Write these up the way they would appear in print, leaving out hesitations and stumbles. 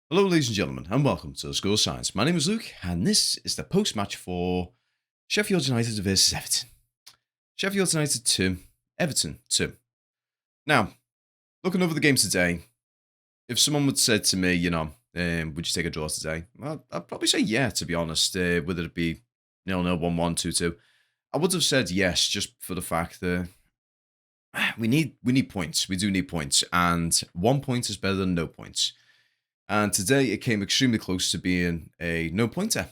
Hello, ladies and gentlemen, and welcome to the School of Science. My name is Luke, and this is the post-match for Sheffield United versus Everton. Sheffield United 2, Everton 2. Now, looking over the game today, if someone would say to me, would you take a draw today? Well, I'd probably say yeah, to be honest, whether it be 0-0, 1-1, 2-2. I would have said yes, just for the fact that we need points. We do need points, and 1 point is better than no points. And today it came extremely close to being a no pointer.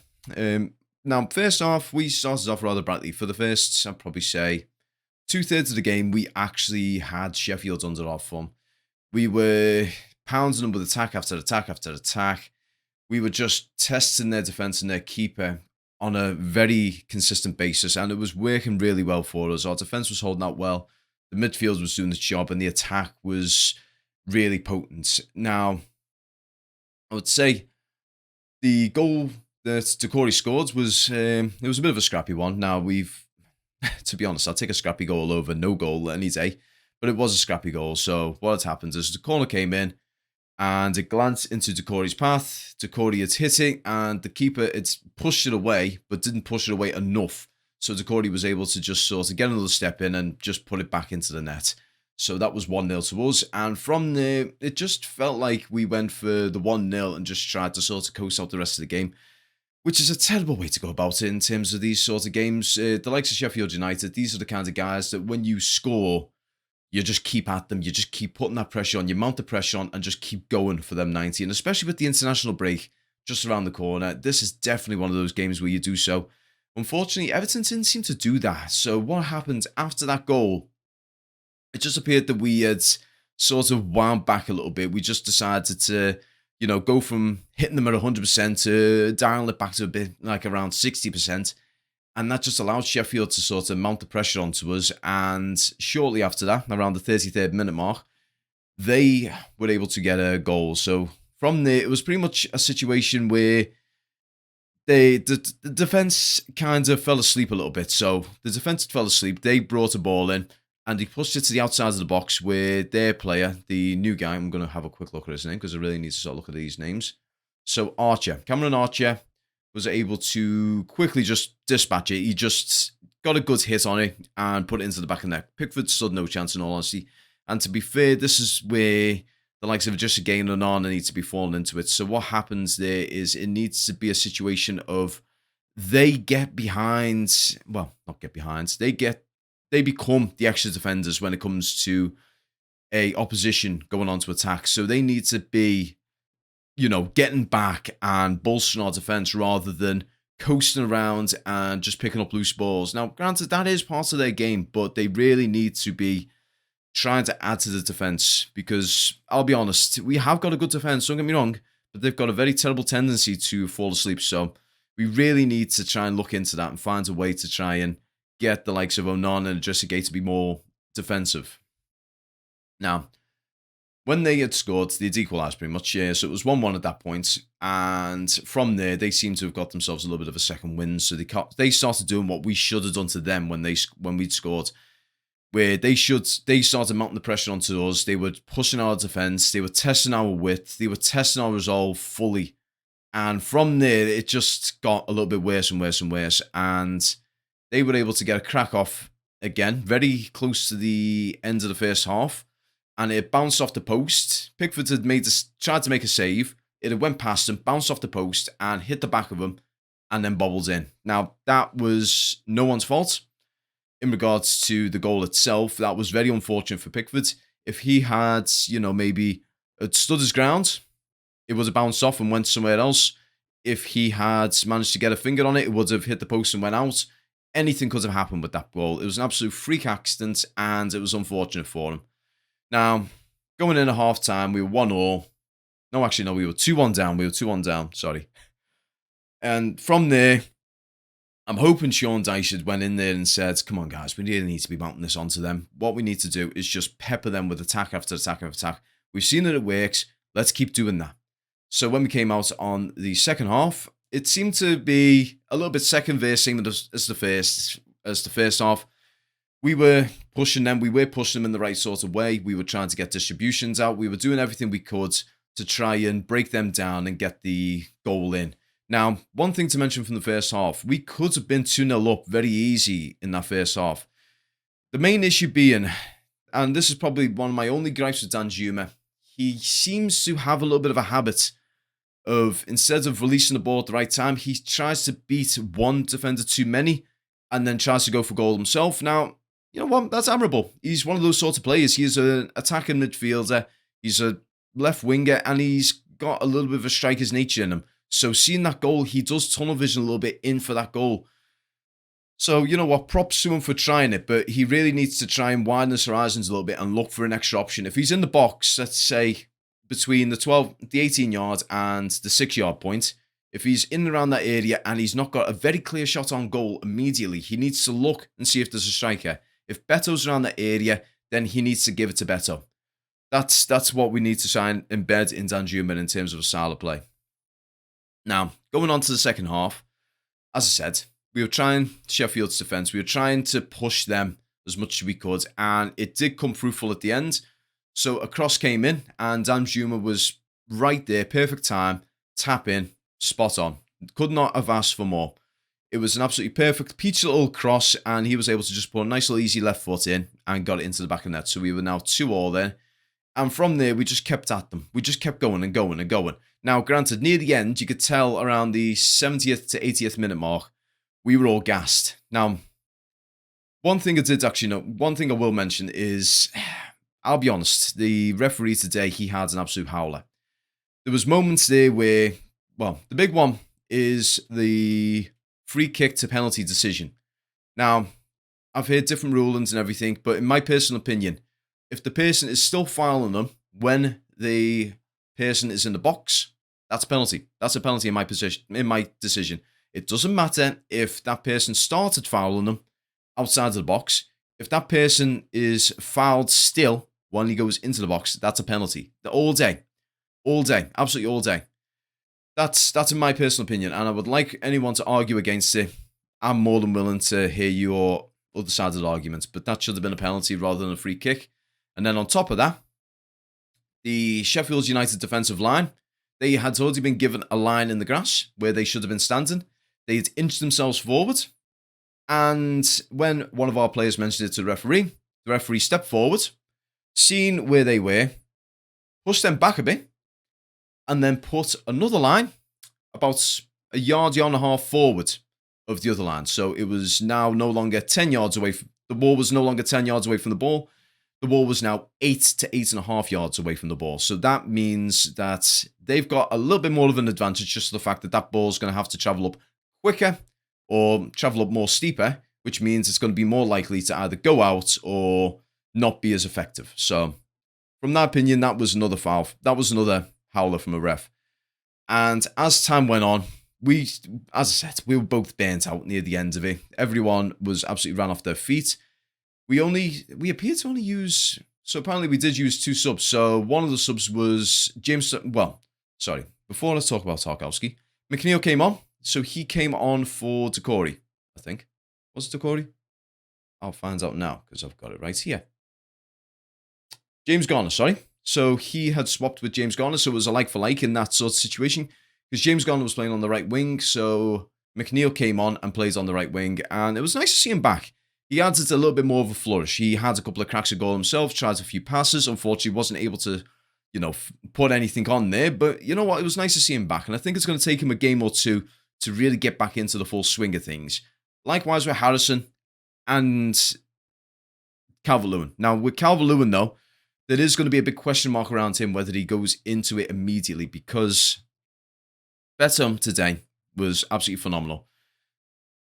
Now, first off, we started off rather brightly. For the first, I'd probably say, 2/3 of the game, we actually had Sheffield under our thumb. We were pounding them with attack after attack after attack. We were just testing their defense and their keeper on a very consistent basis, and it was working really well for us. Our defense was holding out well. The midfield was doing its job, and the attack was really potent. Now, I would say the goal that Decore scored was it was a bit of a scrappy one. Now to be honest, I'll take a scrappy goal over no goal any day, but it was a scrappy goal. So what had happened is the corner came in and it glanced into Decore's path. Decore had hit it, and the keeper had pushed it away, but didn't push it away enough. So Decore was able to just sort of get another step in and just put it back into the net. So that was 1-0 to us. And from there, it just felt like we went for the 1-0 and just tried to sort of coast out the rest of the game, which is a terrible way to go about it in terms of these sort of games. The likes of Sheffield United, these are the kind of guys that when you score, you just keep at them. You just keep putting that pressure on. You mount the pressure on and just keep going for them 90. And especially with the international break just around the corner, this is definitely one of those games where you do so. Unfortunately, Everton didn't seem to do that. So what happened after that goal? It just appeared that we had sort of wound back a little bit. We just decided to, go from hitting them at 100% to dial it back to a bit like around 60%. And that just allowed Sheffield to sort of mount the pressure onto us. And shortly after that, around the 33rd minute mark, they were able to get a goal. So from there, it was pretty much a situation where the defense kind of fell asleep a little bit. So the defense fell asleep. They brought a ball in, and he pushed it to the outside of the box where their player, the new guy, I'm going to have a quick look at his name because I really need to start looking at these names. So Cameron Archer was able to quickly just dispatch it. He just got a good hit on it and put it into the back of the net. Pickford stood no chance in all honesty. And to be fair, this is where the likes of just again and on need to be falling into it. So what happens there is it needs to be a situation of they get behind, well, not get behind, they become the extra defenders when it comes to a opposition going on to attack. So they need to be, getting back and bolstering our defense rather than coasting around and just picking up loose balls. Now, granted, that is part of their game, but they really need to be trying to add to the defense because I'll be honest, we have got a good defense, don't get me wrong, but they've got a very terrible tendency to fall asleep. So we really need to try and look into that and find a way to try and get the likes of Onan and Jesse Gay to be more defensive. Now, when they had scored, they'd equalised pretty much, yeah. So it was 1-1 at that point, and from there, they seem to have got themselves a little bit of a second win. So they started doing what we should have done to them when we'd scored, where they started mounting the pressure onto us. They were pushing our defence, they were testing our width, they were testing our resolve fully, and from there, it just got a little bit worse and worse and worse, and they were able to get a crack off again, very close to the end of the first half, and it bounced off the post. Pickford had tried to make a save. It had went past him, bounced off the post, and hit the back of him, and then bobbled in. Now, that was no one's fault. In regards to the goal itself, that was very unfortunate for Pickford. If he had, maybe had stood his ground, it would have bounced off and went somewhere else. If he had managed to get a finger on it, it would have hit the post and went out. Anything could have happened with that goal. It was an absolute freak accident, and it was unfortunate for him. Now, going in at half-time, we were 1-1. No, actually, no, we were 2-1 down. We were 2-1 down, sorry. And from there, I'm hoping Sean Dyche had went in there and said, come on, guys, we really need to be mounting this onto them. What we need to do is just pepper them with attack after attack after attack. We've seen that it works. Let's keep doing that. So when we came out on the second half, it seemed to be a little bit second verse same as the first half. We were pushing them. We were pushing them in the right sort of way. We were trying to get distributions out. We were doing everything we could to try and break them down and get the goal in. Now, one thing to mention from the first half, we could have been 2-0 up very easy in that first half. The main issue being, and this is probably one of my only gripes with Danjuma, he seems to have a little bit of a habit of, instead of releasing the ball at the right time, he tries to beat one defender too many and then tries to go for goal himself. Now, you know what? That's admirable. He's one of those sorts of players. He's an attacking midfielder. He's a left winger, and he's got a little bit of a striker's nature in him. So seeing that goal, he does tunnel vision a little bit in for that goal. So, you know what? Props to him for trying it, but he really needs to try and widen his horizons a little bit and look for an extra option. If he's in the box, let's say between the 18 yard and the 6 yard point, if he's in and around that area and he's not got a very clear shot on goal immediately, he needs to look and see if there's a striker. If Beto's around that area, then he needs to give it to Beto. That's what we need to try and embed in Danjuma in terms of a style of play. Now, going on to the second half, as I said, we were trying Sheffield's defence. We were trying to push them as much as we could, and it did come fruitful at the end. So a cross came in, and Danjuma was right there, perfect time, tap in, spot on. Could not have asked for more. It was an absolutely perfect, peachy little cross, and he was able to just put a nice little easy left foot in and got it into the back of the net. So we were now 2-2 there. And from there, we just kept at them. We just kept going and going and going. Now, granted, near the end, you could tell around the 70th to 80th minute mark, we were all gassed. Now, one thing I will mention is, I'll be honest, the referee today, he had an absolute howler. There was moments there where, well, the big one is the free kick to penalty decision. Now, I've heard different rulings and everything, but in my personal opinion, if the person is still fouling them when the person is in the box, that's a penalty. That's a penalty in my decision. It doesn't matter if that person started fouling them outside of the box. If that person is fouled still when he goes into the box, that's a penalty. All day, absolutely all day. That's in my personal opinion, and I would like anyone to argue against it. I'm more than willing to hear your other side of the argument, but that should have been a penalty rather than a free kick. And then on top of that, the Sheffield United defensive line, they had already been given a line in the grass where they should have been standing. They had inched themselves forward. And when one of our players mentioned it to the referee stepped forward, seen where they were, pushed them back a bit, and then put another line about a yard and a half forward of the other line. So it was now no longer 10 yards away. The ball was no longer 10 yards away from the ball. The ball was now 8 to 8.5 yards away from the ball. So that means that they've got a little bit more of an advantage, just the fact that that ball is going to have to travel up quicker or travel up more steeper, which means it's going to be more likely to either go out or not be as effective. So from that opinion, that was another foul. That was another howler from a ref. And as time went on, as I said, we were both burnt out near the end of it. Everyone was absolutely ran off their feet. We appeared to only use, so apparently we did use 2 subs. So one of the subs was before let's talk about Tarkowski, McNeil came on. So he came on for Decore, I think. Was it Decore? I'll find out now because I've got it right here. James Garner, sorry. So he had swapped with James Garner, so it was a like for like in that sort of situation. Because James Garner was playing on the right wing, so McNeil came on and plays on the right wing, and it was nice to see him back. He added a little bit more of a flourish. He had a couple of cracks at goal himself, tried a few passes. Unfortunately, wasn't able to, put anything on there. But you know what? It was nice to see him back, and I think it's going to take him a game or two to really get back into the full swing of things. Likewise with Harrison and Calvert-Lewin. Now, with Calvert-Lewin, though, there is going to be a big question mark around him whether he goes into it immediately, because Beto today was absolutely phenomenal.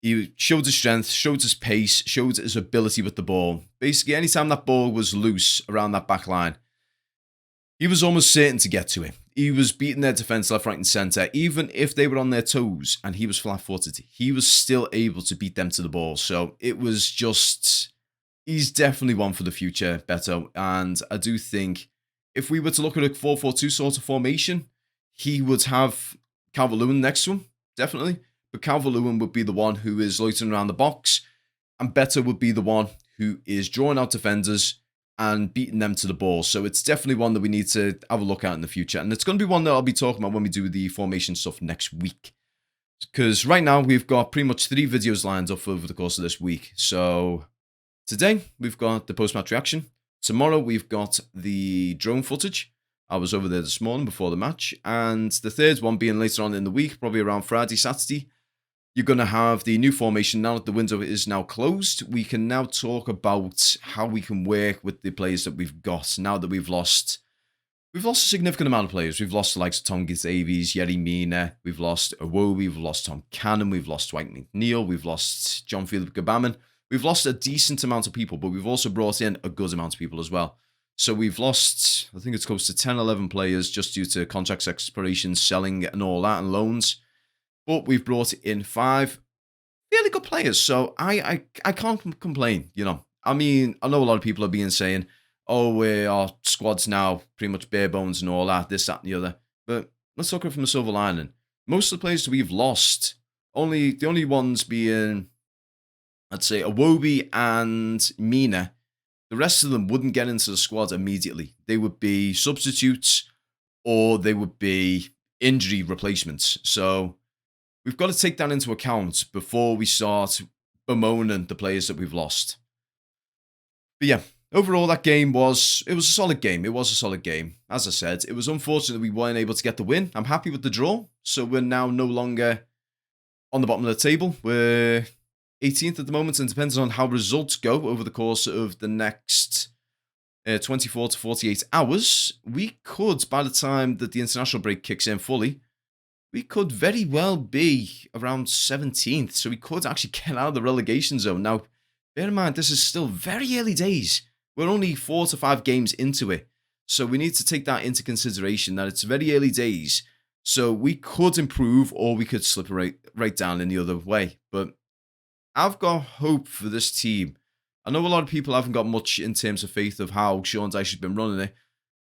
He showed his strength, showed his pace, showed his ability with the ball. Basically, anytime that ball was loose around that back line, he was almost certain to get to it. He was beating their defence left, right and centre. Even if they were on their toes and he was flat-footed, he was still able to beat them to the ball. So it was just, he's definitely one for the future, Beto. And I do think if we were to look at a 4-4-2 sort of formation, he would have Calvert-Lewin next to him, definitely. But Calvert-Lewin would be the one who is loitering around the box, and Beto would be the one who is drawing out defenders, and beating them to the ball. So it's definitely one that we need to have a look at in the future. And it's going to be one that I'll be talking about when we do the formation stuff next week. Because right now we've got pretty much 3 videos lined up over the course of this week. So today we've got the post-match reaction. Tomorrow we've got the drone footage. I was over there this morning before the match. And the third one being later on in the week, probably around Friday, Saturday. You're going to have the new formation. Now that the window is now closed, we can now talk about how we can work with the players that we've got now that we've lost a significant amount of players. We've lost the likes of Tom Davies, Yerry Mina, we've lost Iwobi, we've lost Tom Cannon, we've lost Dwight McNeil, we've lost John Philip Gabaman. We've lost a decent amount of people, but we've also brought in a good amount of people as well. So we've lost, I think it's close to 10, 11 players just due to contracts expirations, selling and all that, and loans. But we've brought in 5 really good players, so I can't complain, you know. I mean, I know a lot of people have been saying, oh, our squad's now pretty much bare bones and all that, this, that, and the other. But let's look at it from a silver lining. Most of the players that we've lost, the only ones being, I'd say, Iwobi and Mina, the rest of them wouldn't get into the squad immediately. They would be substitutes or they would be injury replacements. So we've got to take that into account before we start bemoaning the players that we've lost. But yeah, overall, that game was a solid game. It was a solid game. As I said, it was unfortunate we weren't able to get the win. I'm happy with the draw. So we're now no longer on the bottom of the table. We're 18th at the moment, and depends on how results go over the course of the next 24 to 48 hours, we could, by the time that the international break kicks in fully, we could very well be around 17th. So we could actually get out of the relegation zone. Now, bear in mind, this is still very early days. We're only 4 to 5 games into it. So we need to take that into consideration, that it's very early days. So we could improve or we could slip right down in the other way. But I've got hope for this team. I know a lot of people haven't got much in terms of faith of how Sean Dyche has been running it.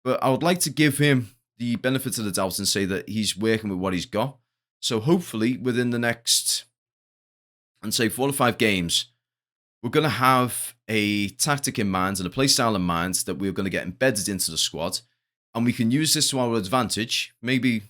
But I would like to give him the benefit of the doubt and say that he's working with what he's got. So hopefully within the next, I'd say 4 to 5 games, we're going to have a tactic in mind and a play style in mind that we're going to get embedded into the squad. And we can use this to our advantage. Maybe,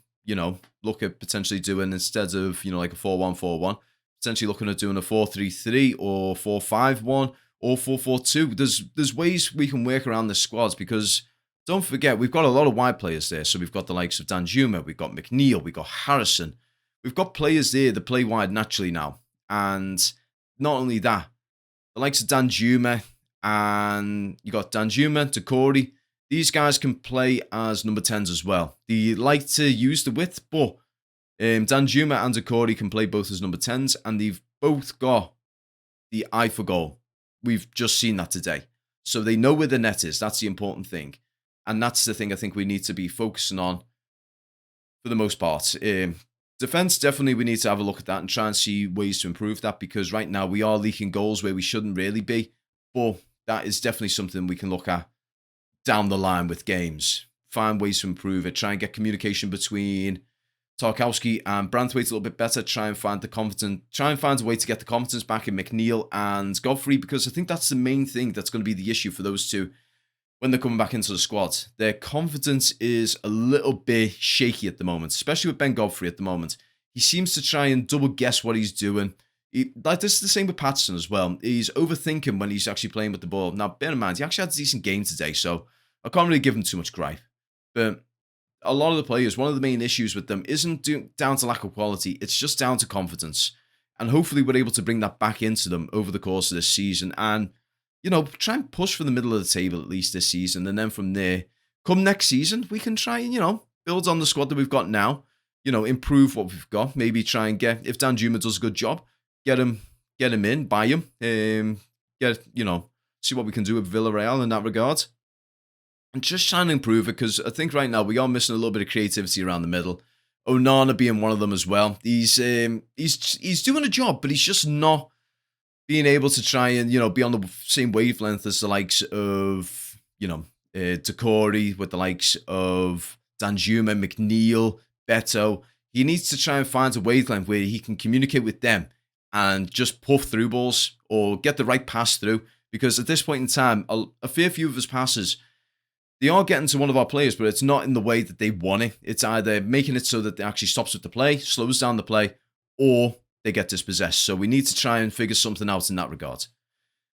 look at potentially doing, instead of, like a 4-1-4-1, potentially looking at doing a 4-3-3 or 4-5-1 or 4-4-2. There's ways we can work around the squads, because don't forget, we've got a lot of wide players there. So we've got the likes of Danjuma, we've got McNeil, we've got Harrison. We've got players there that play wide naturally now. And not only that, the likes of Danjuma, and you got Danjuma, Decore. These guys can play as number 10s as well. They like to use the width, but Danjuma and Decore can play both as number 10s, and they've both got the eye for goal. We've just seen that today. So they know where the net is. That's the important thing. And that's the thing I think we need to be focusing on for the most part. Defense, definitely we need to have a look at that and try and see ways to improve that, because right now we are leaking goals where we shouldn't really be. But that is definitely something we can look at down the line with games. Find ways to improve it. Try and get communication between Tarkowski and Branthwaite a little bit better. Try and find a way to get the confidence back in McNeil and Godfrey, because I think that's the main thing that's going to be the issue for those two when they're coming back into the squad. Their confidence is a little bit shaky at the moment, especially with Ben Godfrey at the moment. He seems to try and double guess what he's doing. This is the same with Patterson as well. He's overthinking when he's actually playing with the ball. Now, bear in mind, he actually had a decent game today, so I can't really give him too much gripe. But a lot of the players, one of the main issues with them isn't down to lack of quality. It's just down to confidence. And hopefully we're able to bring that back into them over the course of this season. And try and push for the middle of the table at least this season. And then from there, come next season, we can try and, build on the squad that we've got now. Improve what we've got. Maybe try and get, if Danjuma does a good job, get him in, buy him. See what we can do with Villarreal in that regard. And just trying to improve it, because I think right now we are missing a little bit of creativity around the middle. Onana being one of them as well. He's doing a job, but he's just not being able to try and, be on the same wavelength as the likes of, Decore, with the likes of Danjuma, McNeil, Beto. He needs to try and find a wavelength where he can communicate with them and just puff through balls or get the right pass through, Because at this point in time, a fair few of his passes, they are getting to one of our players, but it's not in the way that they want it. It's either making it so that it actually stops with the play, slows down the play, or they get dispossessed. So we need to try and figure something out in that regard.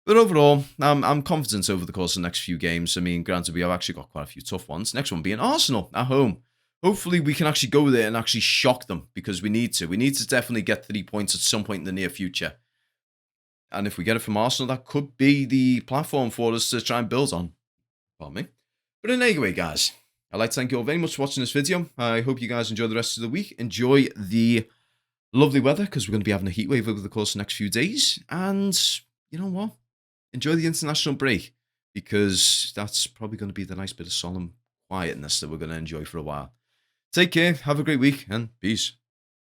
But overall, I'm confident over the course of the next few games. I mean, granted, we have actually got quite a few tough ones. Next one being Arsenal at home. Hopefully, we can actually go there and actually shock them because we need to. We need to definitely get 3 points at some point in the near future. And if we get it from Arsenal, that could be the platform for us to try and build on. Pardon me. But in any way, guys, I'd like to thank you all very much for watching this video. I hope you guys enjoy the rest of the week. Enjoy the lovely weather because we're going to be having a heat wave over the course of the next few days. And you know what? Enjoy the international break because that's probably going to be the nice bit of solemn quietness that we're going to enjoy for a while. Take care, have a great week, and peace.